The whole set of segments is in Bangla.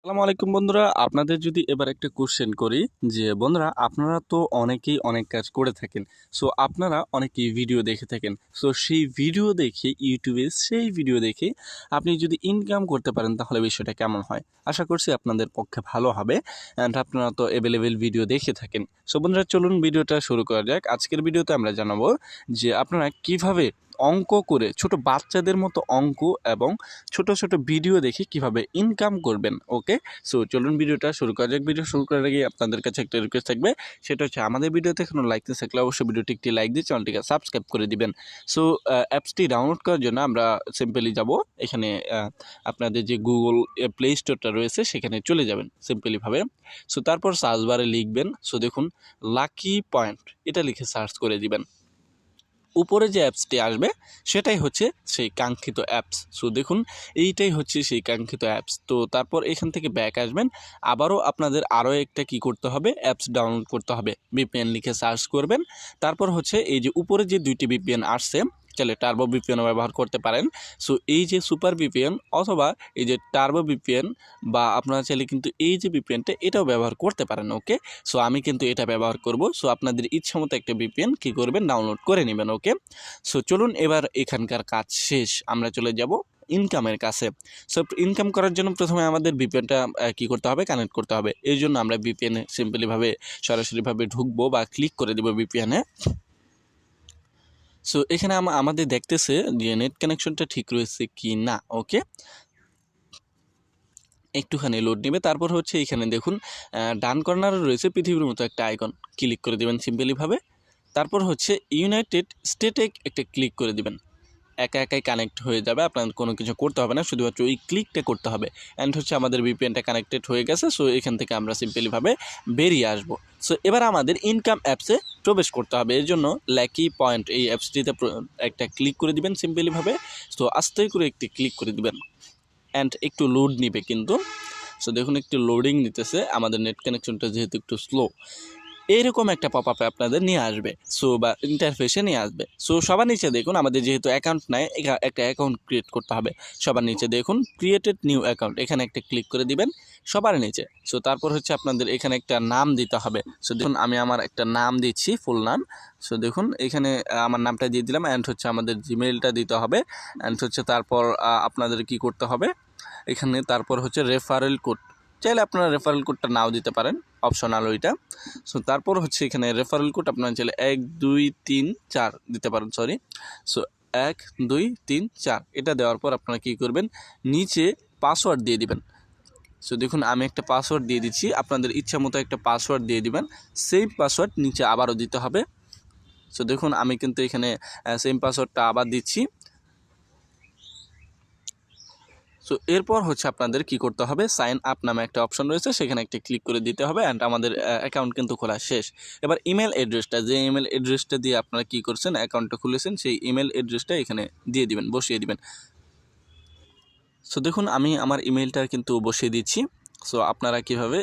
আসসালামু আলাইকুম বন্ধুরা, আপনাদের যদি এবার একটা কোশ্চেন করি যে বন্ধুরা, আপনারা তো অনেকেই অনেক কাজ করে থাকেন। সো আপনারা অনেকেই ভিডিও দেখে থাকেন। সো সেই ভিডিও দেখে ইউটিউবে সেই ভিডিও দেখে আপনি যদি ইনকাম করতে পারেন তাহলে বিষয়টা কেমন হয়? আশা করছি আপনাদের পক্ষে ভালো হবে। অ্যান্ড আপনারা তো অ্যাভেলেবেল ভিডিও দেখে থাকেন। সো বন্ধুরা, চলুন ভিডিওটা শুরু করা যাক। আজকের ভিডিওতে আমরা জানাবো যে আপনারা কিভাবে অঙ্ক করে, ছোট বাচ্চাদের মতো অঙ্ক এবং ছোট ছোট ভিডিও দেখে কিভাবে ইনকাম করবেন। ওকে, সো চলুন ভিডিওটা শুরু করা যাক। ভিডিও শুরু করার আগে আপনাদের কাছে একটা রিকোয়েস্ট থাকবে, সেটা হচ্ছে আমাদের ভিডিওতে এখনো লাইক না থাকলে অবশ্যই ভিডিওটি একটি লাইক দিয়ে চ্যানেলটিকে সাবস্ক্রাইব করে দিবেন। সো অ্যাপসটি ডাউনলোড করার জন্য আমরা সিম্পলি যাব এখানে, আপনাদের যে গুগল প্লে স্টোরটা রয়েছে সেখানে চলে যাবেন সিম্পলিভাবে। সো তারপর সার্চ বারে লিখবেন, সো দেখুন লাকি পয়েন্ট, এটা লিখে সার্চ করে দিবেন। উপরে যে অ্যাপসটি আসবে সেটাই হচ্ছে সেই কাঙ্ক্ষিত অ্যাপস। সো দেখুন এইটাই হচ্ছে সেই কাঙ্ক্ষিত অ্যাপস। তো তারপর এখান থেকে ব্যাক আসবেন, আবারও আপনাদের আরও একটা কি করতে হবে, অ্যাপস ডাউনলোড করতে হবে। ভিপিএন লিখে সার্চ করবেন। তারপর হচ্ছে এই যে উপরে যে দুইটি ভিপিএন আসছে, চাইলে টার্বো ভিপিএনও ব্যবহার করতে পারেন। সো এই যে সুপার ভিপিএন অথবা এই যে টার্বো ভিপিএন, বা আপনারা চাইলে কিন্তু এই যে ভিপিএনটা এটাও ব্যবহার করতে পারেন। ওকে, সো আমি কিন্তু এটা ব্যবহার করব। সো আপনাদের ইচ্ছা মতো একটা ভিপিএন কী করবেন, ডাউনলোড করে নেবেন। ওকে, সো চলুন এবার এখানকার কাজ শেষ, আমরা চলে যাব ইনকামের কাছে। সো ইনকাম করার জন্য প্রথমে আমাদের ভিপিএনটা কী করতে হবে, কানেক্ট করতে হবে। এই জন্য আমরা ভিপিএনে সিম্পলিভাবে সরাসরিভাবে ঢুকবো বা ক্লিক করে দেবো ভিপিএনে। সো এখানে আমাদের দেখতেছে যে নেট কানেকশনটা ঠিক রয়েছে কি না। ওকে, একটুখানি লোড নেবে। তারপর হচ্ছে এখানে দেখুন ডান কর্নারে রয়েছে পৃথিবীর মতো একটা আইকন, ক্লিক করে দেবেন সিম্পলিভাবে। তারপর হচ্ছে ইউনাইটেড স্টেটে একটা ক্লিক করে দিবেন। একা একাই কানেক্ট হয়ে যাবে, আপনার কোনো কিছু করতে হবে না, শুধুমাত্র ওই ক্লিকটা করতে হবে। অ্যান্ড হচ্ছে আমাদের ভিপিএনটা কানেক্টেড হয়ে গেছে। সো এখান থেকে আমরা সিম্পলিভাবে বেরিয়ে আসব। সো এবার আমাদের ইনকাম অ্যাপসে প্রবেশ করতে হবে। এর জন্য লাকি পয়েন্ট এই অ্যাপসটিতে একটা ক্লিক করে দিবেন সিম্পলিভাবে। সো আস্তে করে একটি ক্লিক করে দিবেন অ্যান্ড একটু লোড নিবে কিন্তু। সো দেখুন একটু লোডিং নিতেছে, আমাদের নেট কানেকশনটা যেহেতু একটু স্লো, এইরকম একটা পপ আপে আপনাদের নিয়ে আসবে। সো বা ইন্টারফেসে নিয়ে আসবে। সো সবার নিচে দেখুন আমাদের যেহেতু অ্যাকাউন্ট নাই, একটা অ্যাকাউন্ট ক্রিয়েট করতে হবে। সবার নিচে দেখুন ক্রিয়েটেড নিউ অ্যাকাউন্ট, এখানে একটা ক্লিক করে দিবেন সবার নিচে। সো তারপর হচ্ছে আপনাদের এখানে একটা নাম দিতে হবে। সো দেখুন আমি আমার একটা নাম দিচ্ছি, ফুল নাম। সো দেখুন এখানে আমার নামটা দিয়ে দিলাম। অ্যান্ড হচ্ছে আমাদের জিমেইলটা দিতে হবে। অ্যান্ড হচ্ছে তারপর আপনাদের কি করতে হবে এখানে, তারপর হচ্ছে রেফারেল কোড, চাইলে আপনারা রেফারেল কোডটা নাও দিতে পারেন, অপশনাল ওইটা। সো তারপর হচ্ছে এখানে রেফারেল কোড আপনারা চাইলে 1 2 3 4 দিতে পারেন, সরি। সো 1 2 3 4 এটা দেওয়ার পর আপনারা কী করবেন, নিচে পাসওয়ার্ড দিয়ে দিবেন। সো দেখুন আমি একটা পাসওয়ার্ড দিয়ে দিচ্ছি, আপনাদের ইচ্ছা মতো একটা পাসওয়ার্ড দিয়ে দিবেন। সেম পাসওয়ার্ড নিচে আবারও দিতে হবে। সো দেখুন আমি কিন্তু এখানে সেম পাসওয়ার্ডটা আবার দিচ্ছি। সো এরপর হচ্ছে আপনাদের কি করতে হবে, সাইন আপ নামে একটা অপশন রয়েছে, সেখানে একটা ক্লিক করে দিতে হবে। অ্যান্ড আমাদের অ্যাকাউন্ট কিন্তু খোলা শেষ। এবার ইমেল অ্যাড্রেসটা, যে ইমেল অ্যাড্রেসটা দিয়ে আপনারা কী করছেন, অ্যাকাউন্টটা খুলেছেন, সেই ইমেল অ্যাড্রেসটা এখানে দিয়ে দিবেন, বসিয়ে দিবেন। সো দেখুন আমি আমার ইমেলটা কিন্তু বসিয়ে দিচ্ছি। সো আপনারা কীভাবে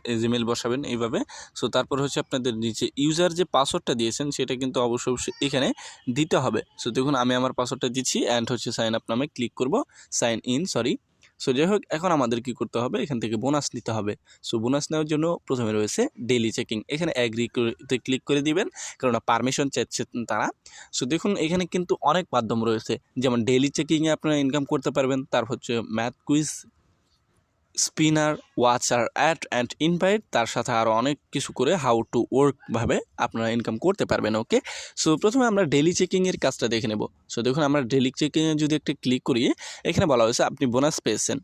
এই জিমেল বসাবেন এইভাবে। সো তারপর হচ্ছে আপনাদের নিচে ইউজার যে পাসওয়ার্ডটা দিয়েছেন সেটা কিন্তু অবশ্যই এখানে দিতে হবে। সো দেখুন আমি আমার পাসওয়ার্ডটা দিচ্ছি অ্যান্ড হচ্ছে সাইন আপ নামে ক্লিক করব, সাইন ইন, সরি। সো যাই হোক, এখন আমাদের কি করতে হবে, এখান থেকে বোনাস নিতে হবে। সো বোনাস নেওয়ার জন্য প্রথমে রয়েছে ডেইলি চেকিং, এখানে অ্যাগ্রি করতে ক্লিক করে দিবেন, কেননা পারমিশন চাচ্ছে তারা। সো দেখুন এখানে কিন্তু অনেক মাধ্যম রয়েছে, যেমন ডেইলি চেকিংয়ে আপনারা ইনকাম করতে পারবেন। তার হচ্ছে math quiz, spinner, watcher, add and invite, তার সাথে আরও অনেক কিছু করে হাউ টু ওয়ার্কভাবে আপনারা ইনকাম করতে পারবেন। ওকে, সো প্রথমে আমরা ডেইলি চেকিংয়ের কাজটা দেখে নেব। সো দেখুন আমরা ডেইলি চেকিংয়ে যদি একটা ক্লিক করি, এখানে বলা হয়েছে আপনি বোনাস পেয়েছেন।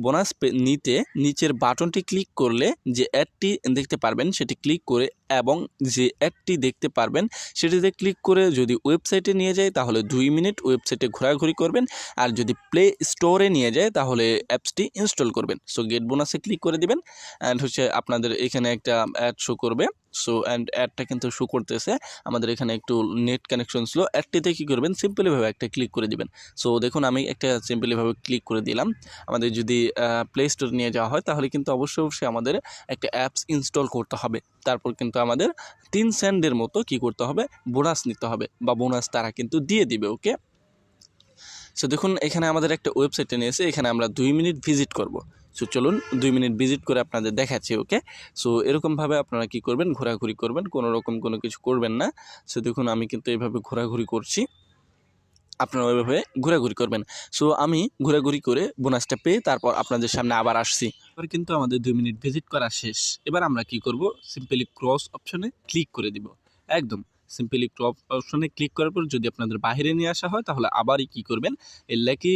বোনাস নিতে নিচের বাটনটি ক্লিক করলে যে অ্যাডটি দেখতে পারবেন সেটি ক্লিক করে, এবং যে অ্যাডটি দেখতে পারবেন সেটিতে ক্লিক করে যদি ওয়েবসাইটে নিয়ে যায় তাহলে 2 মিনিট ওয়েবসাইটে ঘোরাঘুরি করবেন, আর যদি প্লে স্টোরে নিয়ে যায় তাহলে অ্যাপসটি ইনস্টল করবেন। সো গেট বোনাসে ক্লিক করে দিবেন। অ্যান্ড হচ্ছে আপনাদের এখানে একটা অ্যাড শো করবে। সো অ্যান্ড অ্যাডটা কিন্তু শো করতেছে, আমাদের এখানে একটু নেট কানেকশন স্লো। অ্যাডটিতে কী করবেন, সিম্পলিভাবে একটা ক্লিক করে দিবেন। সো দেখুন আমি একটা সিম্পলিভাবে ক্লিক করে দিলাম। আমাদের যদি প্লে স্টোর নিয়ে যাওয়া হয় তাহলে কিন্তু অবশ্যই আমাদের একটা অ্যাপস ইনস্টল করতে হবে। তারপর কিন্তু আমাদের 3 সেন্টের মতো কী করতে হবে, বোনাস নিতে হবে, বা বোনাস তারা কিন্তু দিয়ে দিবে। ওকে, সো দেখুন এখানে আমাদের একটা ওয়েবসাইটে নিয়েছে, এখানে আমরা 2 মিনিট ভিজিট করব। সো চলুন 2 মিনিট ভিজিট করে আপনাদের দেখাচ্ছি। ওকে, সো এরকমভাবে আপনারা কি করবেন, ঘোরাঘুরি করবেন, কোনো রকম কোনো কিছু করবেন না। সো দেখুন আমি কিন্তু এইভাবে ঘোরাঘুরি করছি, আপনারা ওইভাবে ঘোরাঘুরি করবেন। সো আমি ঘোরাঘুরি করে বোনাসটা পেয়ে তারপর আপনাদের সামনে আবার আসছি। এবার কিন্তু আমাদের 2 মিনিট ভিজিট করা শেষ। এবার আমরা কি করব, সিম্পলি ক্রস অপশনে ক্লিক করে দিব। একদম সিম্পলি ক্রস অপশনে ক্লিক করার পর যদি আপনাদের বাইরে নিয়ে আসা হয় তাহলে আবারই কি করবেন, এই লাকি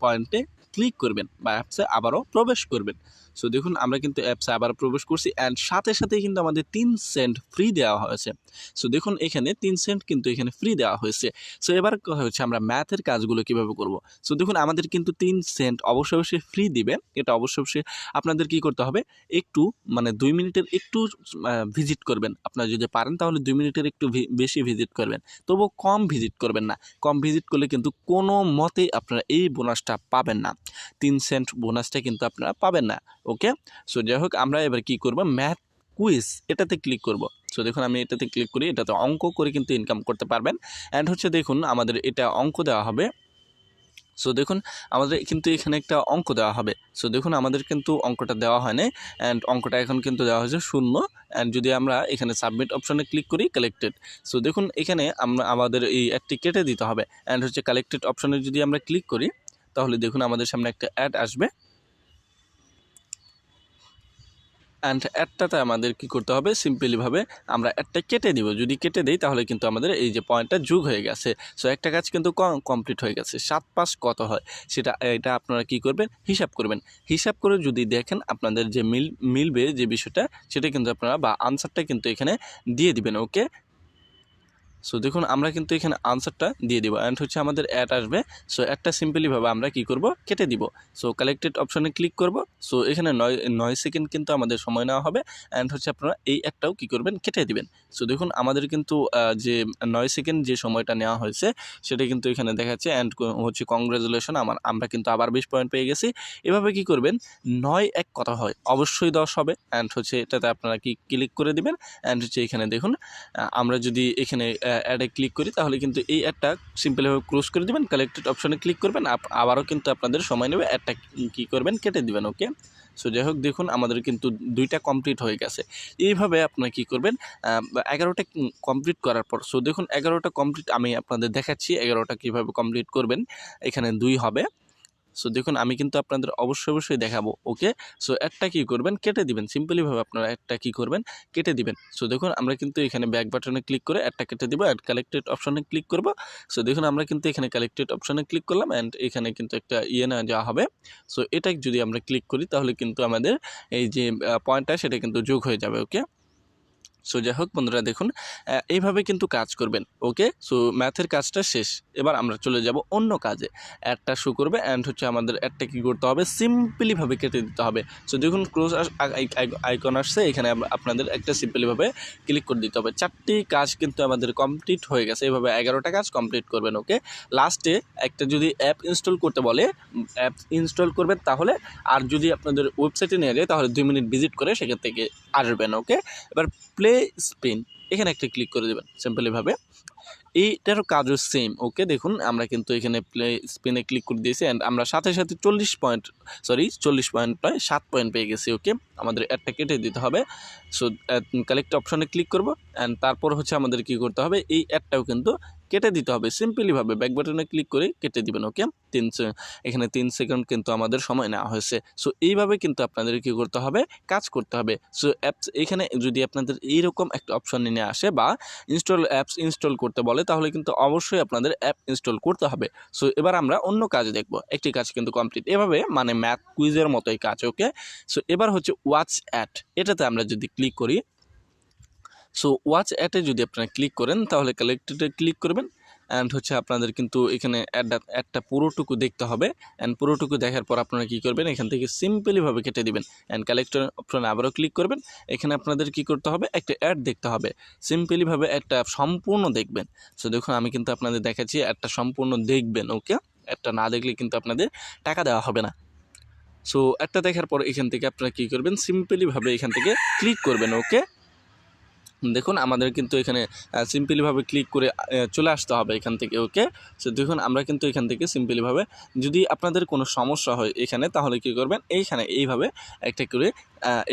পয়েন্টে ক্লিক করবেন বা অ্যাপসে আবারও প্রবেশ করবেন। সো দেখুন আমরা কিন্তু অ্যাপসে আবার প্রবেশ করছি অ্যান্ড সাথে সাথেই কিন্তু আমাদের 3 সেন্ট ফ্রি দেওয়া হয়েছে। সো দেখুন এখানে 3 সেন্ট কিন্তু এখানে ফ্রি দেওয়া হয়েছে। সো এবার কথা হচ্ছে আমরা ম্যাথের কাজগুলো কিভাবে করব। সো দেখুন আমাদের কিন্তু 3 সেন্ট অবশ্যই ফ্রি দিবে, এটা অবশ্যই আপনাদের কি করতে হবে, একটু মানে 2 মিনিটের একটু ভিজিট করবেন। আপনারা যদি পারেন তাহলে 2 মিনিটের একটু বেশি ভিজিট করবেন, তবুও কম ভিজিট করবেন না। কম ভিজিট করলে কিন্তু কোনো মতেই আপনারা এই বোনাসটা পাবেন না, 3 সেন্ট বোনাসটা কিন্তু আপনারা পাবেন না। ওকে, সো যাই হোক আমরা এবার কি করব, ম্যাথ কুইজ এটাতে ক্লিক করব। সো দেখুন আমি এটাতে ক্লিক করি, এটাতে অঙ্ক করে কিন্তু ইনকাম করতে পারবেন। অ্যান্ড হচ্ছে দেখুন আমাদের এটা অঙ্ক দেওয়া হবে। সো দেখুন আমাদের কিন্তু এখানে একটা অঙ্ক দেওয়া হবে। সো দেখুন আমাদের কিন্তু অঙ্কটা দেওয়া হয় না, অ্যান্ড অঙ্কটা এখন কিন্তু দেওয়া হয়েছে 0। অ্যান্ড যদি আমরা এখানে সাবমিট অপশনে ক্লিক করি, কালেক্টেড। সো দেখুন এখানে আমরা আমাদের এই অ্যাডটি কেটে দিতে হবে। অ্যান্ড হচ্ছে কালেক্টেড অপশনে যদি আমরা ক্লিক করি তাহলে দেখুন আমাদের সামনে একটা অ্যাড আসবে। অ্যান্ড অ্যাডটাতে আমাদের কি করতে হবে, সিম্পলিভাবে আমরা অ্যাডটা কেটে দিব। যদি কেটে দিই তাহলে কিন্তু আমাদের এই যে পয়েন্টটা যোগ হয়ে গেছে। সো একটা কাজ কিন্তু কমপ্লিট হয়ে গেছে। 7 5 কত হয় এটা আপনারা কি করবেন, হিসাব করবেন। হিসাব করে যদি দেখেন আপনাদের যে মিলবে যে বিষয়টা, সেটা কিন্তু আপনারা বা আনসারটা কিন্তু এখানে দিয়ে দিবেন। ওকে, সো দেখুন আমরা কিন্তু এখানে আনসারটা দিয়ে দিব অ্যান্ড হচ্ছে আমাদের অ্যাড আসবে। সো অ্যাডটা সিম্পলিভাবে আমরা কি করব, কেটে দিব। সো কালেক্টেড অপশনে ক্লিক করব। সো এখানে 9 সেকেন্ড কিন্তু আমাদের সময় নেওয়া হবে। অ্যান্ড হচ্ছে আপনারা এই অ্যাডটাও কি করবেন, কেটে দিবেন। সো দেখুন আমাদের কিন্তু যে 9 সেকেন্ড যে সময়টা নেওয়া হয়েছে সেটা কিন্তু এখানে দেখাচ্ছে। অ্যান্ড হচ্ছে কংগ্রাচুলেশন, আমরা কিন্তু আবার 20 পয়েন্ট পেয়ে গেছি। এভাবে কি করবেন, 9 1 কত হয়, অবশ্যই 10 হবে। অ্যান্ড হচ্ছে এটাতে আপনারা কি ক্লিক করে দিবেন। অ্যান্ড হচ্ছে এখানে দেখুন আমরা যদি এখানে অ্যাডে ক্লিক করি তাহলে কিন্তু এই অ্যাডটা সিম্পলিভাবে ক্লোজ করে দেবেন। কালেক্টেড অপশনে ক্লিক করবেন, আবারও কিন্তু আপনাদের সময় নেবে, অ্যাডটা কী করবেন, কেটে দিবেন। ওকে, সো যাই হোক দেখুন আমাদের কিন্তু 2টা কমপ্লিট হয়ে গেছে। এইভাবে আপনারা কী করবেন, 11টা কমপ্লিট করার পর, সো দেখুন 11টা কমপ্লিট আমি আপনাদের দেখাচ্ছি 11টা কীভাবে কমপ্লিট করবেন। এখানে 2 হবে। সো দেখুন আমি কিন্তু আপনাদের অবশ্যই দেখাবো। ওকে, সো একটা কী করবেন, কেটে দিবেন। সিম্পলিভাবে আপনারা একটা কী করবেন, কেটে দিবেন। সো দেখুন আমরা কিন্তু এখানে ব্যাক বাটনে ক্লিক করে একটা কেটে দিব অ্যান্ড কালেক্টেড অপশনে ক্লিক করব। সো দেখুন আমরা কিন্তু এখানে কালেক্টেড অপশনে ক্লিক করলাম অ্যান্ড এখানে কিন্তু একটা না যাওয়া হবে। সো এটা যদি আমরা ক্লিক করি তাহলে কিন্তু আমাদের এই যে পয়েন্টটা সেটা কিন্তু যোগ হয়ে যাবে। ওকে, সো যাই হোক বন্ধুরা দেখুন এইভাবে কিন্তু কাজ করবেন। ওকে, সো ম্যাথের কাজটা শেষ। এবার আমরা চলে যাব অন্য কাজে। অ্যাডটা শো করবে অ্যান্ড হচ্ছে আমাদের অ্যাডটা কী করতে হবে, সিম্পলিভাবে কেটে দিতে হবে। সো দেখুন ক্লোজ আইকন আসছে, এখানে আপনাদের একটা সিম্পলিভাবে ক্লিক করে দিতে হবে। 4টি কাজ কিন্তু আমাদের কমপ্লিট হয়ে গেছে। এভাবে 11টা কাজ কমপ্লিট করবেন। ওকে, লাস্টে একটা যদি অ্যাপ ইনস্টল করতে বলে, অ্যাপ ইনস্টল করবেন তাহলে, আর যদি আপনাদের ওয়েবসাইটে নিয়ে যায় তাহলে 2 মিনিট ভিজিট করে সেখান থেকে আসবেন। ওকে, এবার প্লে স্পিন এখানে একটা ক্লিক করে দেবেন সিম্পলিভাবে। এইটার কাজও সেম। ওকে, দেখুন আমরা কিন্তু এখানে প্লে স্পিনে ক্লিক করে দিয়েছি অ্যান্ড আমরা সাথে 40 পয়েন্ট নয় 7 পয়েন্ট পেয়ে গেছি। ওকে, আমাদের অ্যাডটা কেটে দিতে হবে। সো কালেক্ট অপশনে ক্লিক করব অ্যান্ড তারপর হচ্ছে আমাদের কি করতে হবে, এই অ্যাডটাও কিন্তু কেটে দিতে হবে। সিম্পলিভাবে ব্যাক বাটনে ক্লিক করে কেটে দিবেন। ওকে, এখানে 3 সেকেন্ড কিন্তু আমাদের সময় নেওয়া হয়েছে। সো এইভাবে কিন্তু আপনাদের কি করতে হবে, কাজ করতে হবে। সো অ্যাপস এখানে যদি আপনাদের এইরকম একটা অপশন নিয়ে আসে বা অ্যাপস ইনস্টল করতে বলে তাহলে কিন্তু অবশ্যই আপনাদের অ্যাপ ইনস্টল করতে হবে। সো এবার আমরা অন্য কাজ দেখব। একটি কাজ কিন্তু কমপ্লিট, এভাবে মানে ম্যাথ কুইজের মতোই কাজ। ওকে, সো এবার হচ্ছে ওয়াচ অ্যাড, এটাতে আমরা যদি ক্লিক করি, সো ওয়াচ অ্যাডে যদি আপনারা ক্লিক করেন তাহলে কালেক্টেডে ক্লিক করবেন অ্যান্ড হচ্ছে আপনাদের কিন্তু এখানে অ্যাডটা পুরোটুকু দেখতে হবে। অ্যান্ড পুরোটুকু দেখার পর আপনারা কী করবেন, এখান থেকে সিম্পলিভাবে কেটে দিবেন অ্যান্ড কালেক্টর অপশনে আবারও ক্লিক করবেন। এখানে আপনাদের কি করতে হবে, একটা অ্যাড দেখতে হবে। সিম্পলিভাবে একটা সম্পূর্ণ দেখবেন। সো দেখুন আমি কিন্তু আপনাদের দেখাচ্ছি, একটা সম্পূর্ণ দেখবেন। ওকে, একটা না দেখলে কিন্তু আপনাদের টাকা দেওয়া হবে না। সো একটা দেখার পর এখান থেকে আপনারা কী করবেন, সিম্পলিভাবে এখান থেকে ক্লিক করবেন। ওকে, দেখুন আমাদের কিন্তু এখানে সিম্পলিভাবে ক্লিক করে চলে আসতে হবে এখান থেকে। ওকে, সো দেখুন আমরা কিন্তু এখান থেকে সিম্পলিভাবে, যদি আপনাদের কোনো সমস্যা হয় এখানে, তাহলে কী করবেন, এইখানে এইভাবে একটা করে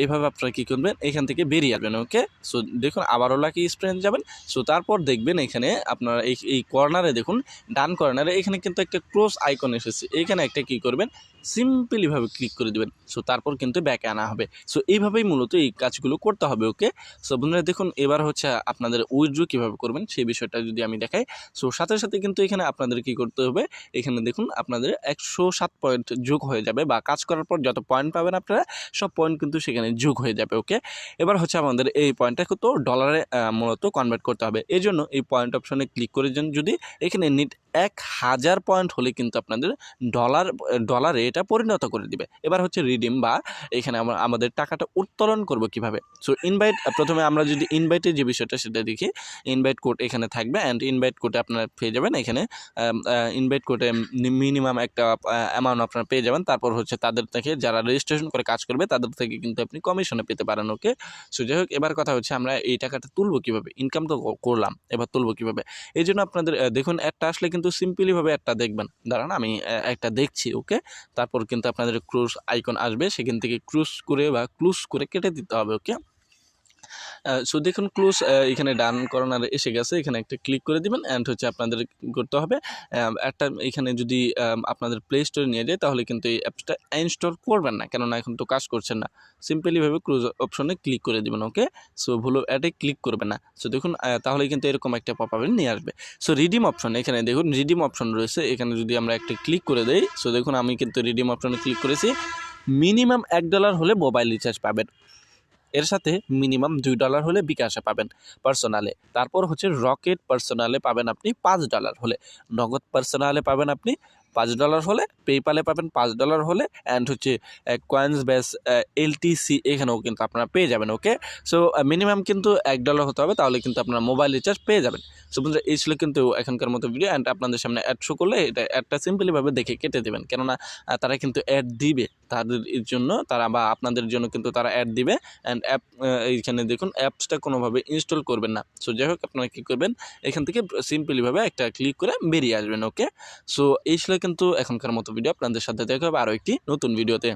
এইভাবে আপনারা কী করবেন, এখান থেকে বেরিয়ে আসবেন। ওকে, সো দেখুন আবারও লাকি স্প্রেন যাবেন। সো তারপর দেখবেন এখানে আপনারা এই কর্নারে দেখুন, ডান কর্নারে এখানে কিন্তু একটা ক্রস আইকন এসেছে, এখানে একটা কী করবেন, সিম্পলিভাবে ক্লিক করে দেবেন। সো তারপর কিন্তু ব্যাকে আনা হবে। সো এইভাবেই মূলত এই কাজগুলো করতে হবে। ওকে, সো বন্ধুরা দেখুন এবার হচ্ছে আপনাদের উইথড্র কীভাবে করবেন সেই বিষয়টা যদি আমি দেখাই। সো সাথে সাথে কিন্তু এখানে আপনাদের কী করতে হবে, এখানে দেখুন আপনাদের 107 পয়েন্ট যোগ হয়ে যাবে, বা কাজ করার পর যত পয়েন্ট পাবেন আপনারা সব পয়েন্ট কিন্তু সেখানে যোগ হয়ে যাবে। ওকে, এবার হচ্ছে আমাদের এই পয়েন্টটা কিন্তু ডলারে মূলত কনভার্ট করতে হবে। এই জন্য এই পয়েন্ট অপশনে ক্লিক করে যদি এখানে নিট 1000 পয়েন্ট হলে কিন্তু আপনাদের ডলারে এটা পরিণত করে দিবে। এবার হচ্ছে রিডিম, বা এখানে আমাদের টাকাটা উত্তোলন করব কিভাবে। সো ইনভাইট, প্রথমে আমরা যদি ইনভাইটের যে বিষয়টা সেটা দেখি, ইনভাইট কোড এখানে থাকবে, অ্যান্ড ইনভাইট কোডে আপনারা পেয়ে যাবেন এখানে ইনভাইট কোডে মিনিমাম একটা অ্যামাউন্ট আপনারা পেয়ে যাবেন। তারপর হচ্ছে তাদের থেকে যারা রেজিস্ট্রেশন করে কাজ করবে তাদের থেকে কিন্তু আপনি কমিশনে পেতে পারেন। ওকে, সো যাই হোক, এবার কথা হচ্ছে আমরা এই টাকাটা তুলব কীভাবে, ইনকাম তো করলাম, এবার তুলব কীভাবে। এই জন্য আপনাদের দেখুন একটা আসলে কিন্তু সিম্পলিভাবে একটা দেখবেন, দাঁড়ান আমি একটা দেখছি। ওকে, তারপর কিন্তু আপনাদের ক্রুজ আইকন আসবে, সেখান থেকে ক্রুজ করে বা ক্লুজ করে কেটে দিতে হবে। ওকে, সো দেখুন ক্লোজ এখানে ডান কর্নারে এসে গেছে, এখানে একটা ক্লিক করে দিবেন, অ্যান্ড হচ্ছে আপনাদের করতে হবে একটা, এখানে যদি আপনাদের প্লে স্টোরে নিয়ে যায় তাহলে কিন্তু এই অ্যাপসটা ইনস্টল করবেন না, কেননা এখন তো কাজ করছেন না। সিম্পলিভাবে ক্লোজ অপশনে ক্লিক করে দিবেন। ওকে, সো ভুল অ্যাডে ক্লিক করবেন না। সো দেখুন তাহলে কিন্তু এরকম একটা পপআপ নিয়ে আসবে। সো রিডিম অপশন, এখানে দেখুন রিডিম অপশন রয়েছে, এখানে যদি আমরা একটা ক্লিক করে দেই, সো দেখুন আমি কিন্তু রিডিম অপশনে ক্লিক করেছি। মিনিমাম $1 হলে মোবাইল রিচার্জ পাবেন, এর সাথে মিনিমাম $2 হলে বিকাশে পাবেন পার্সোনালে। তারপর হচ্ছে রকেট পার্সোনালে পাবেন আপনি $5 হলে, নগদ পার্সোনালে পাবেন আপনি $5 হলে, পেপ্যালে পাবেন $5 হলে, অ্যান্ড হচ্ছে কয়েন্স ব্যাস এলটিসি এখানেও কিন্তু আপনারা পেয়ে যাবেন। ওকে, সো মিনিমাম কিন্তু $1 হতে হবে, তাহলে কিন্তু আপনারা মোবাইল রিচার্জ পেয়ে যাবেন। সো বন্ধুরা এই ছিল কিন্তু এখনকার মতো ভিডিও, অ্যান্ড আপনাদের সামনে অ্যাড শো করলে এটা অ্যাডটা সিম্পলিভাবে দেখে কেটে দেবেন, কেননা তারা কিন্তু অ্যাড দিবে তাদের জন্য, তারা বা আপনাদের জন্য কিন্তু তারা অ্যাড দিবে। অ্যান্ড অ্যাপ এইখানে দেখুন অ্যাপসটা কোনোভাবে ইনস্টল করবেন না। সো যাই হোক, আপনারা কী করবেন, এখান থেকে সিম্পলিভাবে একটা ক্লিক করে বেরিয়ে আসবেন। ওকে, সো এই ছিল কিন্তু এখনকার মতো ভিডিও, আপনাদের সাথে দেখা হবে আরও একটি নতুন ভিডিওতে।